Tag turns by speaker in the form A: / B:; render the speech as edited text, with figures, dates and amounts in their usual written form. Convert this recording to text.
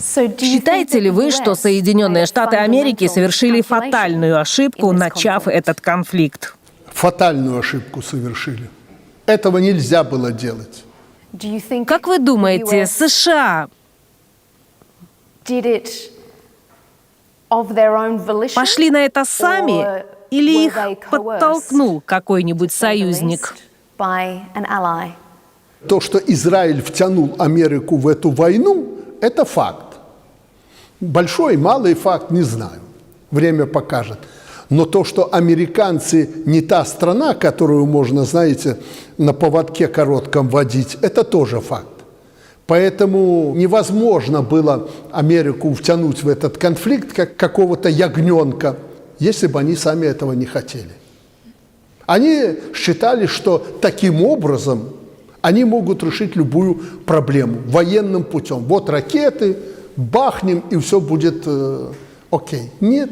A: Считаете ли вы, что Соединенные Штаты Америки совершили фатальную ошибку, начав этот конфликт?
B: Фатальную ошибку совершили. Этого нельзя было делать.
A: Как вы думаете, США пошли на это сами или их подтолкнул какой-нибудь союзник?
B: То, что Израиль втянул Америку в эту войну, это факт. Большой, малый факт, не знаю. Время покажет. Но то, что американцы не та страна, которую можно, знаете, на поводке коротком водить, это тоже факт. Поэтому невозможно было Америку втянуть в этот конфликт, как какого-то ягненка, если бы они сами этого не хотели. Они считали, что таким образом они могут решить любую проблему военным путем. Вот ракеты, бахнем, и все будет окей. Нет.